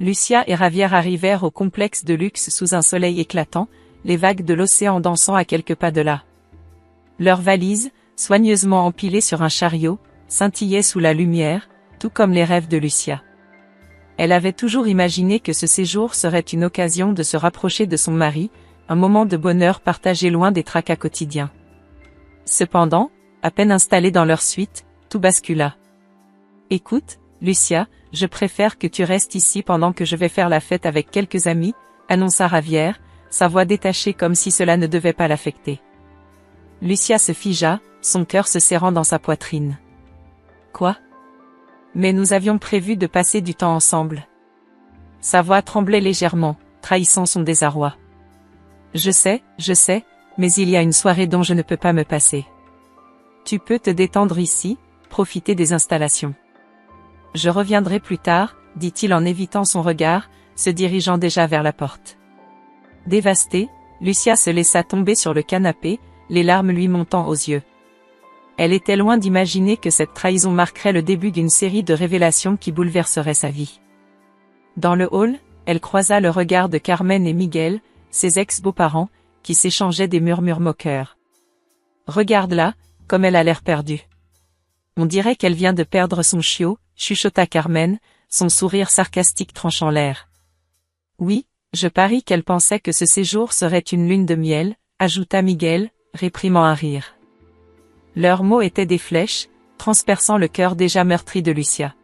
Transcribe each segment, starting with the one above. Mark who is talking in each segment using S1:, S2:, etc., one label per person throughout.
S1: Lucia et Javier arrivèrent au complexe de luxe sous un soleil éclatant, les vagues de l'océan dansant à quelques pas de là. Leurs valises, soigneusement empilées sur un chariot, scintillaient sous la lumière, tout comme les rêves de Lucia. Elle avait toujours imaginé que ce séjour serait une occasion de se rapprocher de son mari, un moment de bonheur partagé loin des tracas quotidiens. Cependant, à peine installés dans leur suite, tout bascula. « Écoute, Lucia, je préfère que tu restes ici pendant que je vais faire la fête avec quelques amis, » annonça Javier, sa voix détachée comme si cela ne devait pas l'affecter. Lucia se figea, son cœur se serrant dans sa poitrine. « Quoi ? Mais nous avions prévu de passer du temps ensemble. » Sa voix tremblait légèrement, trahissant son désarroi. « Je sais, mais il y a une soirée dont je ne peux pas me passer. Tu peux te détendre ici, profiter des installations. Je reviendrai plus tard, » dit-il en évitant son regard, se dirigeant déjà vers la porte. Dévastée, Lucia se laissa tomber sur le canapé, les larmes lui montant aux yeux. Elle était loin d'imaginer que cette trahison marquerait le début d'une série de révélations qui bouleverseraient sa vie. Dans le hall, elle croisa le regard de Carmen et Miguel, ses ex-beaux-parents, qui s'échangeaient des murmures moqueurs. « Regarde-la, comme elle a l'air perdue. On dirait qu'elle vient de perdre son chiot, » chuchota Carmen, son sourire sarcastique tranchant l'air. « Oui, je parie qu'elle pensait que ce séjour serait une lune de miel, » ajouta Miguel, réprimant un rire. Leurs mots étaient des flèches, transperçant le cœur déjà meurtri de Lucia.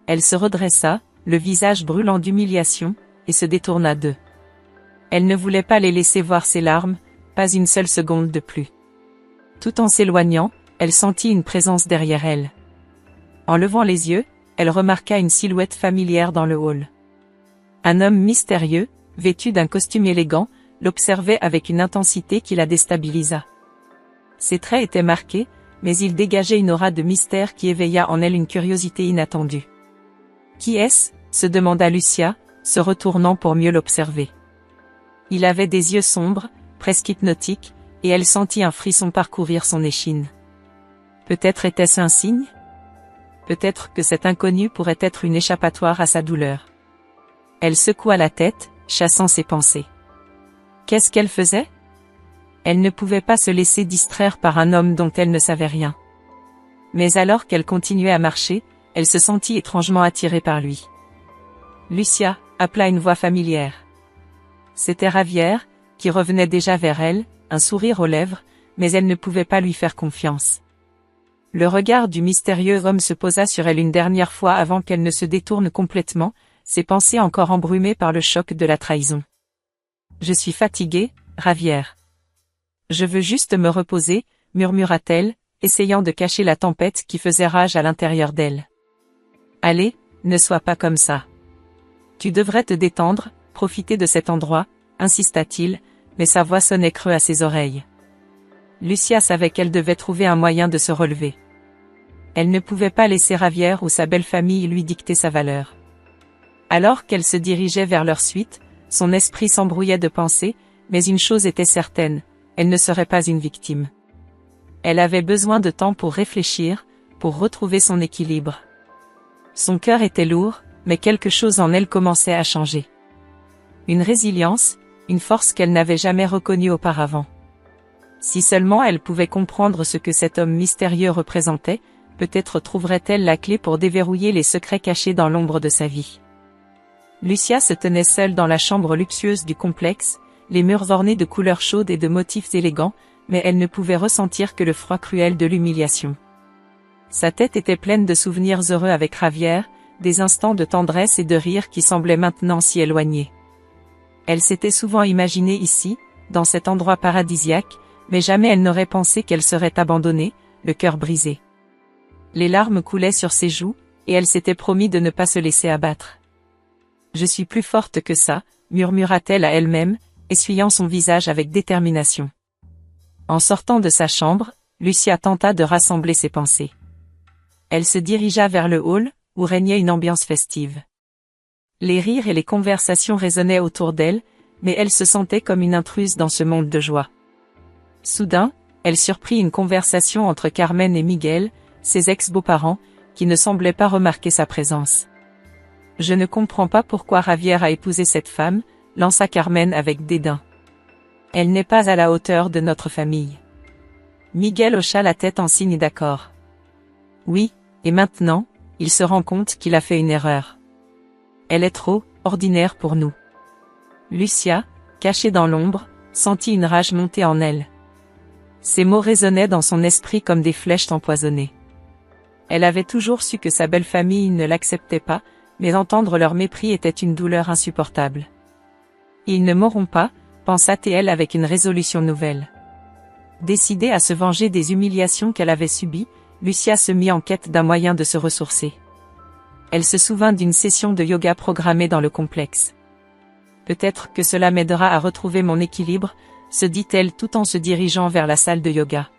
S1: Elle se redressa, le visage brûlant d'humiliation, et se détourna d'eux. Elle ne voulait pas les laisser voir ses larmes, pas une seule seconde de plus. Tout en s'éloignant, elle sentit une présence derrière elle. En levant les yeux, elle remarqua une silhouette familière dans le hall. Un homme mystérieux, vêtu d'un costume élégant, l'observait avec une intensité qui la déstabilisa. Ses traits étaient marqués, mais il dégageait une aura de mystère qui éveilla en elle une curiosité inattendue. « Qui est-ce » se demanda Lucia, se retournant pour mieux l'observer. Il avait des yeux sombres, presque hypnotiques, et elle sentit un frisson parcourir son échine. Peut-être était-ce un signe ? Peut-être que cet inconnu pourrait être une échappatoire à sa douleur. Elle secoua la tête, chassant ses pensées. Qu'est-ce qu'elle faisait ? Elle ne pouvait pas se laisser distraire par un homme dont elle ne savait rien. Mais alors qu'elle continuait à marcher, elle se sentit étrangement attirée par lui. « Lucia » appela une voix familière. C'était Javier, qui revenait déjà vers elle, un sourire aux lèvres, mais elle ne pouvait pas lui faire confiance. Le regard du mystérieux homme se posa sur elle une dernière fois avant qu'elle ne se détourne complètement, ses pensées encore embrumées par le choc de la trahison. « Je suis fatiguée, Javier. Je veux juste me reposer, » murmura-t-elle, essayant de cacher la tempête qui faisait rage à l'intérieur d'elle. « Allez, ne sois pas comme ça. Tu devrais te détendre, profiter de cet endroit, » insista-t-il, mais sa voix sonnait creux à ses oreilles. Lucia savait qu'elle devait trouver un moyen de se relever. Elle ne pouvait pas laisser Javier ou sa belle famille lui dicter sa valeur. Alors qu'elle se dirigeait vers leur suite, son esprit s'embrouillait de pensées, mais une chose était certaine, elle ne serait pas une victime. Elle avait besoin de temps pour réfléchir, pour retrouver son équilibre. Son cœur était lourd, mais quelque chose en elle commençait à changer. Une résilience, une force qu'elle n'avait jamais reconnue auparavant. Si seulement elle pouvait comprendre ce que cet homme mystérieux représentait, peut-être trouverait-elle la clé pour déverrouiller les secrets cachés dans l'ombre de sa vie. Lucia se tenait seule dans la chambre luxueuse du complexe, les murs ornés de couleurs chaudes et de motifs élégants, mais elle ne pouvait ressentir que le froid cruel de l'humiliation. Sa tête était pleine de souvenirs heureux avec Javier, des instants de tendresse et de rire qui semblaient maintenant si éloignés. Elle s'était souvent imaginée ici, dans cet endroit paradisiaque, mais jamais elle n'aurait pensé qu'elle serait abandonnée, le cœur brisé. Les larmes coulaient sur ses joues, et elle s'était promis de ne pas se laisser abattre. « Je suis plus forte que ça », murmura-t-elle à elle-même, essuyant son visage avec détermination. En sortant de sa chambre, Lucia tenta de rassembler ses pensées. Elle se dirigea vers le hall, où régnait une ambiance festive. Les rires et les conversations résonnaient autour d'elle, mais elle se sentait comme une intruse dans ce monde de joie. Soudain, elle surprit une conversation entre Carmen et Miguel, ses ex-beaux-parents, qui ne semblaient pas remarquer sa présence. Je ne comprends pas pourquoi Javier a épousé cette femme, lança Carmen avec dédain. Elle n'est pas à la hauteur de notre famille. Miguel hocha la tête en signe d'accord. Oui, et maintenant, il se rend compte qu'il a fait une erreur. Elle est trop ordinaire pour nous. Lucia, cachée dans l'ombre, sentit une rage monter en elle. Ces mots résonnaient dans son esprit comme des flèches empoisonnées. Elle avait toujours su que sa belle famille ne l'acceptait pas, mais entendre leur mépris était une douleur insupportable. Ils ne mourront pas, pensa-t-elle avec une résolution nouvelle. Décidée à se venger des humiliations qu'elle avait subies, Lucia se mit en quête d'un moyen de se ressourcer. Elle se souvint d'une session de yoga programmée dans le complexe. Peut-être que cela m'aidera à retrouver mon équilibre, se dit-elle tout en se dirigeant vers la salle de yoga.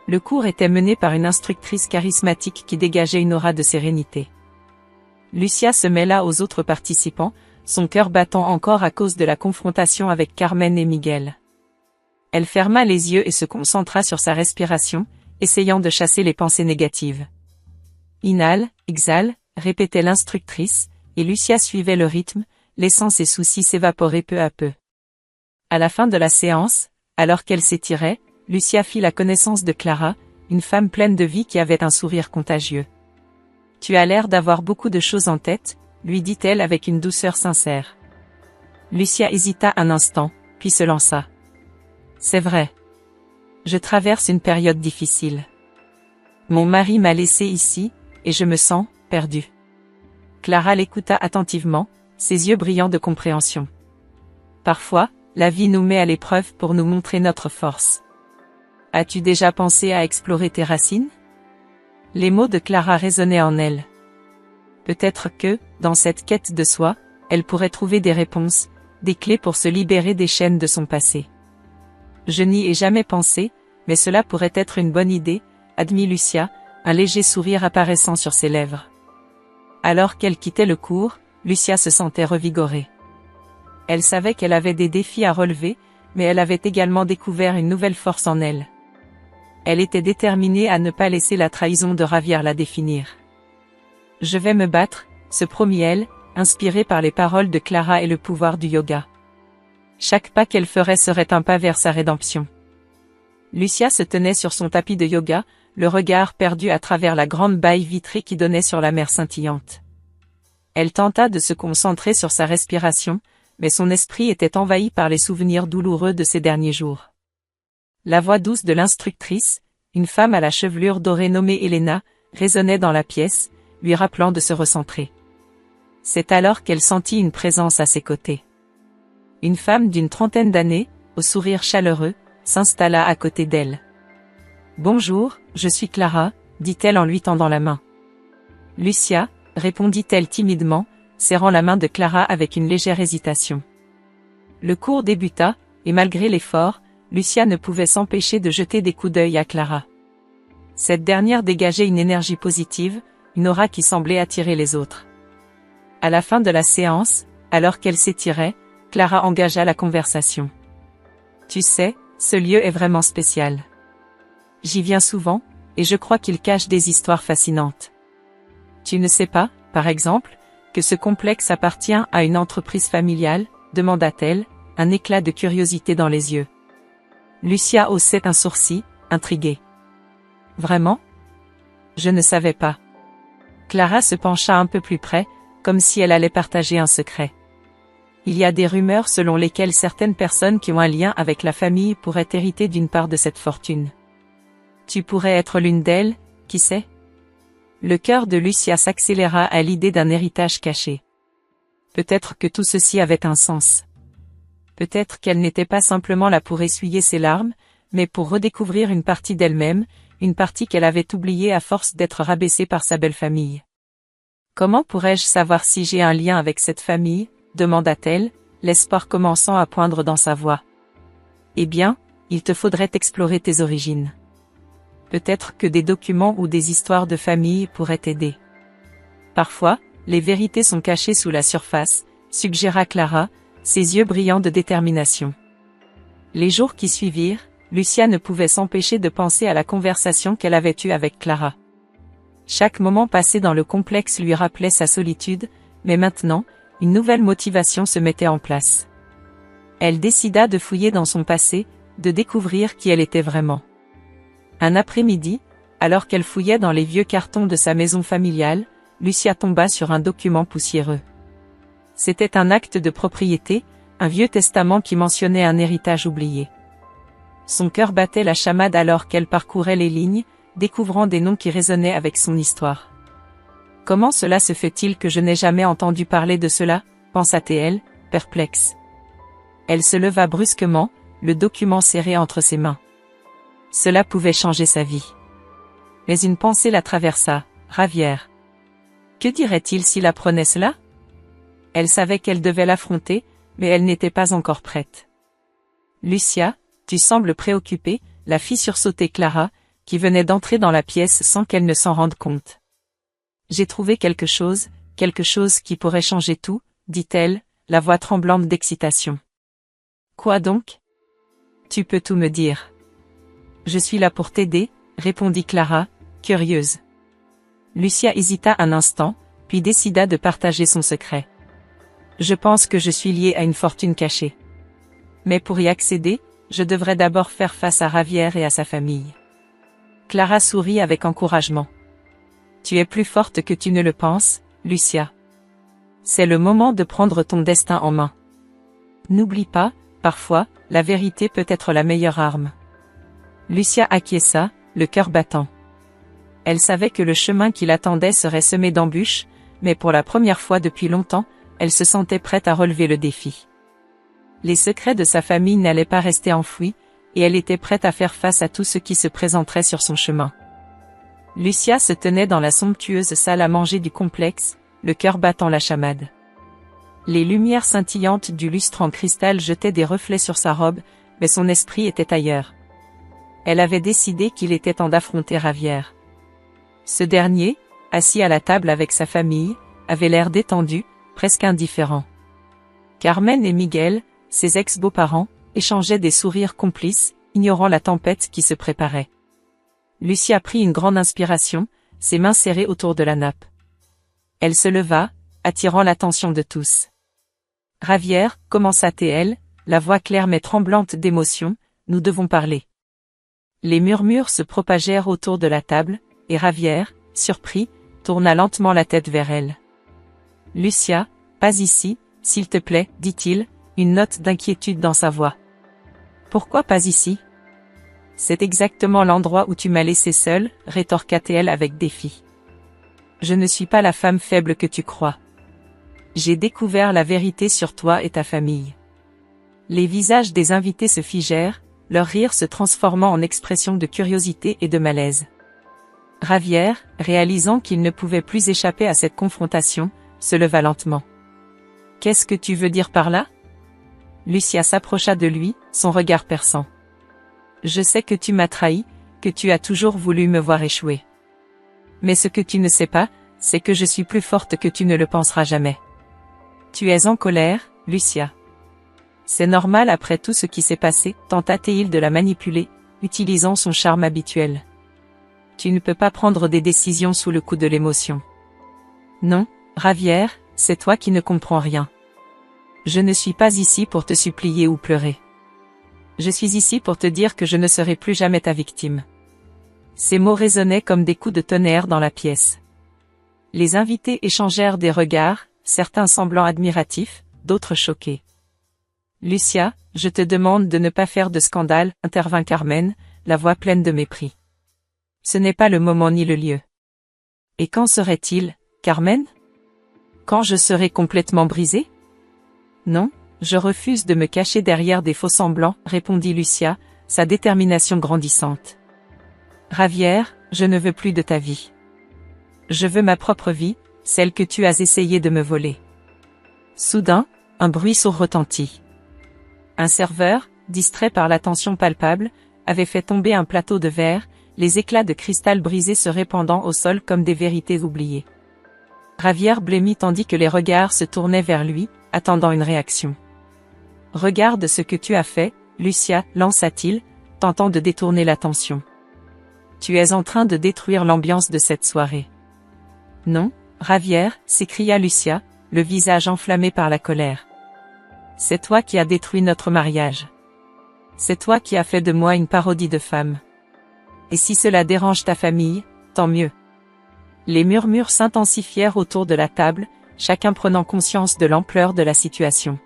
S1: Le cours était mené par une instructrice charismatique qui dégageait une aura de sérénité. Lucia se mêla aux autres participants, son cœur battant encore à cause de la confrontation avec Carmen et Miguel. Elle ferma les yeux et se concentra sur sa respiration, essayant de chasser les pensées négatives. Inhale, exhale, répétait l'instructrice, et Lucia suivait le rythme, laissant ses soucis s'évaporer peu à peu. À la fin de la séance, alors qu'elle s'étirait, Lucia fit la connaissance de Clara, une femme pleine de vie qui avait un sourire contagieux. « Tu as l'air d'avoir beaucoup de choses en tête », lui dit-elle avec une douceur sincère. Lucia hésita un instant, puis se lança. « C'est vrai. Je traverse une période difficile. Mon mari m'a laissée ici, et je me sens perdue. » Clara l'écouta attentivement, ses yeux brillants de compréhension. « Parfois, la vie nous met à l'épreuve pour nous montrer notre force. As-tu déjà pensé à explorer tes racines ?» Les mots de Clara résonnaient en elle. Peut-être que, dans cette quête de soi, elle pourrait trouver des réponses, des clés pour se libérer des chaînes de son passé. « Je n'y ai jamais pensé, mais cela pourrait être une bonne idée, » admit Lucia, un léger sourire apparaissant sur ses lèvres. Alors qu'elle quittait le cours, Lucia se sentait revigorée. Elle savait qu'elle avait des défis à relever, mais elle avait également découvert une nouvelle force en elle. Elle était déterminée à ne pas laisser la trahison de Javier la définir. « Je vais me battre », se promit-elle, inspirée par les paroles de Clara et le pouvoir du yoga. Chaque pas qu'elle ferait serait un pas vers sa rédemption. Lucia se tenait sur son tapis de yoga, le regard perdu à travers la grande baille vitrée qui donnait sur la mer scintillante. Elle tenta de se concentrer sur sa respiration, mais son esprit était envahi par les souvenirs douloureux de ces derniers jours. La voix douce de l'instructrice, une femme à la chevelure dorée nommée Elena, résonnait dans la pièce, lui rappelant de se recentrer. C'est alors qu'elle sentit une présence à ses côtés. Une femme d'une trentaine d'années, au sourire chaleureux, s'installa à côté d'elle. « Bonjour, je suis Clara », dit-elle en lui tendant la main. « Lucia », répondit-elle timidement, serrant la main de Clara avec une légère hésitation. Le cours débuta, et malgré l'effort, Lucia ne pouvait s'empêcher de jeter des coups d'œil à Clara. Cette dernière dégageait une énergie positive, une aura qui semblait attirer les autres. À la fin de la séance, alors qu'elle s'étirait, Clara engagea la conversation. « Tu sais, ce lieu est vraiment spécial. J'y viens souvent, et je crois qu'il cache des histoires fascinantes. Tu ne sais pas, par exemple, que ce complexe appartient à une entreprise familiale, demanda-t-elle, un éclat de curiosité dans les yeux. Lucia haussait un sourcil, intriguée. Vraiment? Je ne savais pas. Clara se pencha un peu plus près, comme si elle allait partager un secret. Il y a des rumeurs selon lesquelles certaines personnes qui ont un lien avec la famille pourraient hériter d'une part de cette fortune. Tu pourrais être l'une d'elles, qui sait? Le cœur de Lucia s'accéléra à l'idée d'un héritage caché. Peut-être que tout ceci avait un sens. Peut-être qu'elle n'était pas simplement là pour essuyer ses larmes, mais pour redécouvrir une partie d'elle-même, une partie qu'elle avait oubliée à force d'être rabaissée par sa belle famille. Comment pourrais-je savoir si j'ai un lien avec cette famille? Demanda-t-elle, l'espoir commençant à poindre dans sa voix. Eh bien, il te faudrait explorer tes origines. Peut-être que des documents ou des histoires de famille pourraient t'aider. Parfois, les vérités sont cachées sous la surface, suggéra Clara, ses yeux brillants de détermination. Les jours qui suivirent, Lucia ne pouvait s'empêcher de penser à la conversation qu'elle avait eue avec Clara. Chaque moment passé dans le complexe lui rappelait sa solitude, mais maintenant, une nouvelle motivation se mettait en place. Elle décida de fouiller dans son passé, de découvrir qui elle était vraiment. Un après-midi, alors qu'elle fouillait dans les vieux cartons de sa maison familiale, Lucia tomba sur un document poussiéreux. C'était un acte de propriété, un vieux testament qui mentionnait un héritage oublié. Son cœur battait la chamade alors qu'elle parcourait les lignes, découvrant des noms qui résonnaient avec son histoire. Comment cela se fait-il que je n'ai jamais entendu parler de cela, pensa-t-elle, perplexe. Elle se leva brusquement, le document serré entre ses mains. Cela pouvait changer sa vie. Mais une pensée la traversa, Ravière. Que dirait-il s'il apprenait cela? Elle savait qu'elle devait l'affronter, mais elle n'était pas encore prête. Lucia, tu sembles préoccupée, la fit sursauter Clara, qui venait d'entrer dans la pièce sans qu'elle ne s'en rende compte. J'ai trouvé quelque chose qui pourrait changer tout, dit-elle, la voix tremblante d'excitation. Quoi donc? Tu peux tout me dire. Je suis là pour t'aider, répondit Clara, curieuse. Lucia hésita un instant, puis décida de partager son secret. Je pense que je suis liée à une fortune cachée. Mais pour y accéder, je devrais d'abord faire face à Ravière et à sa famille. Clara sourit avec encouragement. Tu es plus forte que tu ne le penses, Lucia. C'est le moment de prendre ton destin en main. N'oublie pas, parfois, la vérité peut être la meilleure arme. Lucia acquiesça, le cœur battant. Elle savait que le chemin qui l'attendait serait semé d'embûches, mais pour la première fois depuis longtemps, elle se sentait prête à relever le défi. Les secrets de sa famille n'allaient pas rester enfouis, et elle était prête à faire face à tout ce qui se présenterait sur son chemin. Lucia se tenait dans la somptueuse salle à manger du complexe, le cœur battant la chamade. Les lumières scintillantes du lustre en cristal jetaient des reflets sur sa robe, mais son esprit était ailleurs. Elle avait décidé qu'il était temps d'affronter Ravière. Ce dernier, assis à la table avec sa famille, avait l'air détendu, presque indifférent. Carmen et Miguel, ses ex-beaux-parents, échangeaient des sourires complices, ignorant la tempête qui se préparait. Lucia prit une grande inspiration, ses mains serrées autour de la nappe. Elle se leva, attirant l'attention de tous. Ravière, commença-t-elle, la voix claire mais tremblante d'émotion, nous devons parler. Les murmures se propagèrent autour de la table, et Ravière, surpris, tourna lentement la tête vers elle. Lucia, pas ici, s'il te plaît, dit-il, une note d'inquiétude dans sa voix. Pourquoi pas ici? C'est exactement l'endroit où tu m'as laissé seule, rétorqua-t-elle avec défi. Je ne suis pas la femme faible que tu crois. J'ai découvert la vérité sur toi et ta famille. Les visages des invités se figèrent, leur rire se transformant en expression de curiosité et de malaise. Ravière, réalisant qu'il ne pouvait plus échapper à cette confrontation, se leva lentement. Qu'est-ce que tu veux dire par là? Lucia s'approcha de lui, son regard perçant. Je sais que tu m'as trahi, que tu as toujours voulu me voir échouer. Mais ce que tu ne sais pas, c'est que je suis plus forte que tu ne le penseras jamais. Tu es en colère, Lucia. C'est normal après tout ce qui s'est passé, tenta-t-il de la manipuler, utilisant son charme habituel. Tu ne peux pas prendre des décisions sous le coup de l'émotion. Non, Ravière, c'est toi qui ne comprends rien. Je ne suis pas ici pour te supplier ou pleurer. Je suis ici pour te dire que je ne serai plus jamais ta victime. Ces mots résonnaient comme des coups de tonnerre dans la pièce. Les invités échangèrent des regards, certains semblant admiratifs, d'autres choqués. Lucia, je te demande de ne pas faire de scandale, intervint Carmen, la voix pleine de mépris. Ce n'est pas le moment ni le lieu. Et quand serait-il, Carmen? Quand je serai complètement brisée? Non, je refuse de me cacher derrière des faux-semblants, répondit Lucia, sa détermination grandissante. Ravière, je ne veux plus de ta vie. Je veux ma propre vie, celle que tu as essayé de me voler. Soudain, un bruit sourd retentit. Un serveur, distrait par l'attention palpable, avait fait tomber un plateau de verre, les éclats de cristal brisés se répandant au sol comme des vérités oubliées. Ravière blêmit tandis que les regards se tournaient vers lui, attendant une réaction. « Regarde ce que tu as fait, Lucia, lança-t-il, tentant de détourner l'attention. Tu es en train de détruire l'ambiance de cette soirée. » Non, Ravière, s'écria Lucia, le visage enflammé par la colère. C'est toi qui as détruit notre mariage. C'est toi qui as fait de moi une parodie de femme. Et si cela dérange ta famille, tant mieux. Les murmures s'intensifièrent autour de la table, chacun prenant conscience de l'ampleur de la situation.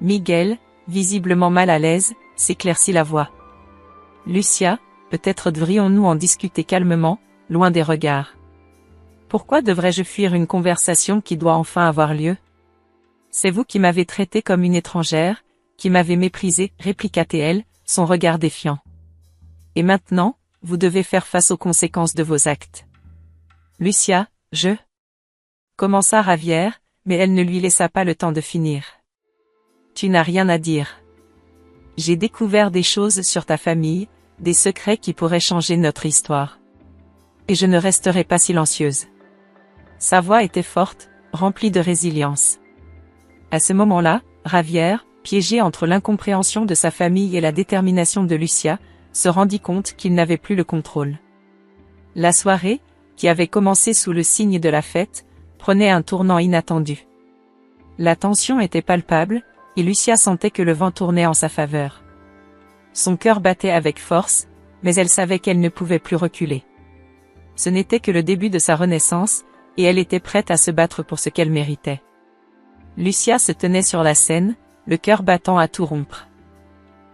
S1: Miguel, visiblement mal à l'aise, s'éclaircit la voix. Lucia, peut-être devrions-nous en discuter calmement, loin des regards. Pourquoi devrais-je fuir une conversation qui doit enfin avoir lieu? C'est vous qui m'avez traité comme une étrangère, qui m'avez méprisé, répliqua-t-elle, son regard défiant. Et maintenant, vous devez faire face aux conséquences de vos actes. Lucia, commença Javier, mais elle ne lui laissa pas le temps de finir. Tu n'as rien à dire. J'ai découvert des choses sur ta famille, des secrets qui pourraient changer notre histoire. Et je ne resterai pas silencieuse. Sa voix était forte, remplie de résilience. À ce moment-là, Javier, piégé entre l'incompréhension de sa famille et la détermination de Lucia, se rendit compte qu'il n'avait plus le contrôle. La soirée, qui avait commencé sous le signe de la fête, prenait un tournant inattendu. La tension était palpable, et Lucia sentait que le vent tournait en sa faveur. Son cœur battait avec force, mais elle savait qu'elle ne pouvait plus reculer. Ce n'était que le début de sa renaissance, et elle était prête à se battre pour ce qu'elle méritait. Lucia se tenait sur la scène, le cœur battant à tout rompre.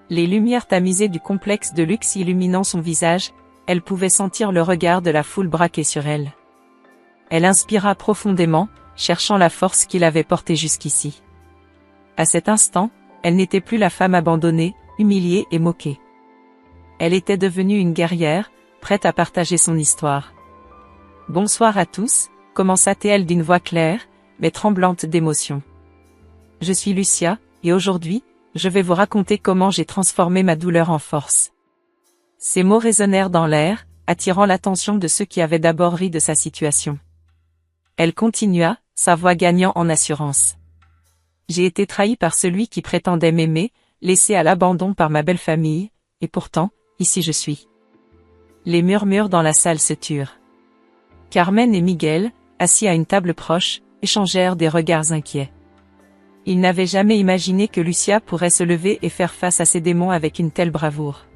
S1: Les lumières tamisées du complexe de luxe illuminant son visage, elle pouvait sentir le regard de la foule braqué sur elle. Elle inspira profondément, cherchant la force qui l'avait portée jusqu'ici. À cet instant, elle n'était plus la femme abandonnée, humiliée et moquée. Elle était devenue une guerrière, prête à partager son histoire. « Bonsoir à tous », commença-t-elle d'une voix claire, mais tremblante d'émotion. « Je suis Lucia, et aujourd'hui, je vais vous raconter comment j'ai transformé ma douleur en force. » Ces mots résonnèrent dans l'air, attirant l'attention de ceux qui avaient d'abord ri de sa situation. Elle continua, sa voix gagnant en assurance. « J'ai été trahie par celui qui prétendait m'aimer, laissée à l'abandon par ma belle famille, et pourtant, ici je suis. » Les murmures dans la salle se turent. Carmen et Miguel, assis à une table proche, échangèrent des regards inquiets. Ils n'avaient jamais imaginé que Lucia pourrait se lever et faire face à ses démons avec une telle bravoure.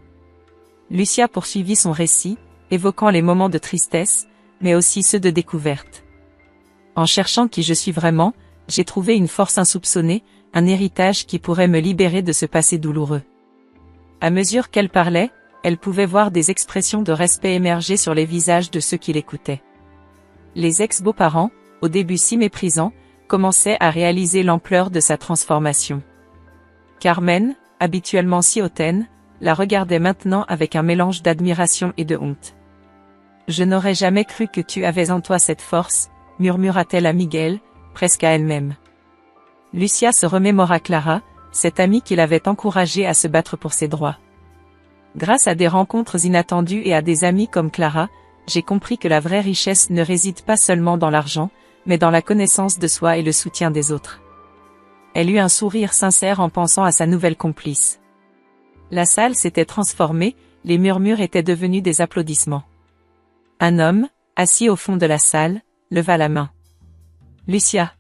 S1: Lucia poursuivit son récit, évoquant les moments de tristesse, mais aussi ceux de découverte. En cherchant qui je suis vraiment, j'ai trouvé une force insoupçonnée, un héritage qui pourrait me libérer de ce passé douloureux. À mesure qu'elle parlait, elle pouvait voir des expressions de respect émerger sur les visages de ceux qui l'écoutaient. Les ex-beaux-parents, au début si méprisants, commençaient à réaliser l'ampleur de sa transformation. Carmen, habituellement si hautaine, la regardait maintenant avec un mélange d'admiration et de honte. « Je n'aurais jamais cru que tu avais en toi cette force », murmura-t-elle à Miguel, presque à elle-même. Lucia se remémora Clara, cette amie qui l'avait encouragée à se battre pour ses droits. Grâce à des rencontres inattendues et à des amis comme Clara, j'ai compris que la vraie richesse ne réside pas seulement dans l'argent, mais dans la connaissance de soi et le soutien des autres. Elle eut un sourire sincère en pensant à sa nouvelle complice. La salle s'était transformée, les murmures étaient devenus des applaudissements. Un homme, assis au fond de la salle, leva la main. « Lucia,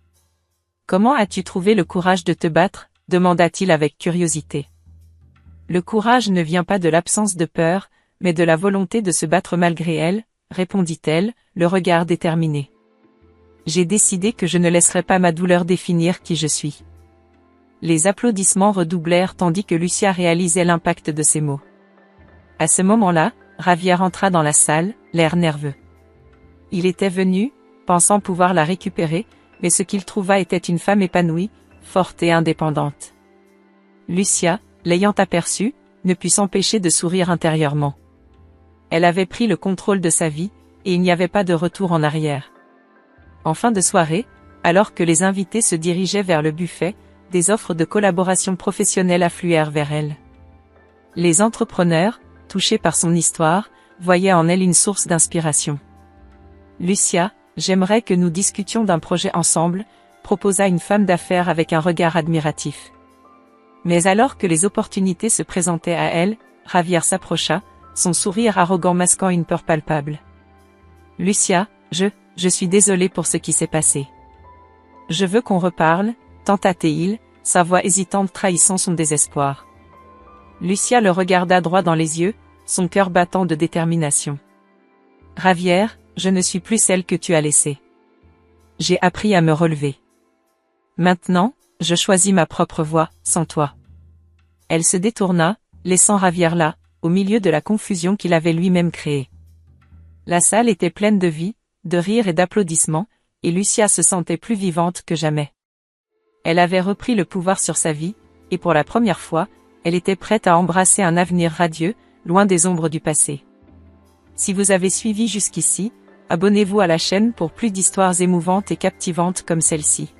S1: comment as-tu trouvé le courage de te battre ?» demanda-t-il avec curiosité. Le courage ne vient pas de l'absence de peur, mais de la volonté de se battre malgré elle, répondit-elle, le regard déterminé. J'ai décidé que je ne laisserai pas ma douleur définir qui je suis. Les applaudissements redoublèrent tandis que Lucia réalisait l'impact de ses mots. À ce moment-là, Javier entra dans la salle, l'air nerveux. Il était venu, pensant pouvoir la récupérer, mais ce qu'il trouva était une femme épanouie, forte et indépendante. Lucia, l'ayant aperçue, ne put s'empêcher de sourire intérieurement. Elle avait pris le contrôle de sa vie, et il n'y avait pas de retour en arrière. En fin de soirée, alors que les invités se dirigeaient vers le buffet, des offres de collaboration professionnelle affluèrent vers elle. Les entrepreneurs, touchés par son histoire, voyaient en elle une source d'inspiration. « Lucia, j'aimerais que nous discutions d'un projet ensemble », proposa une femme d'affaires avec un regard admiratif. Mais alors que les opportunités se présentaient à elle, Javier s'approcha, son sourire arrogant masquant une peur palpable. « Lucia, je suis désolé pour ce qui s'est passé. » Je veux qu'on reparle, tenta-t-il, sa voix hésitante trahissant son désespoir. Lucia le regarda droit dans les yeux, son cœur battant de détermination. Javier, je ne suis plus celle que tu as laissée. J'ai appris à me relever. Maintenant, je choisis ma propre voie, sans toi. Elle se détourna, laissant Javier là, au milieu de la confusion qu'il avait lui-même créée. La salle était pleine de vie, de rires et d'applaudissements, et Lucia se sentait plus vivante que jamais. Elle avait repris le pouvoir sur sa vie, et pour la première fois, elle était prête à embrasser un avenir radieux, loin des ombres du passé. Si vous avez suivi jusqu'ici, abonnez-vous à la chaîne pour plus d'histoires émouvantes et captivantes comme celle-ci.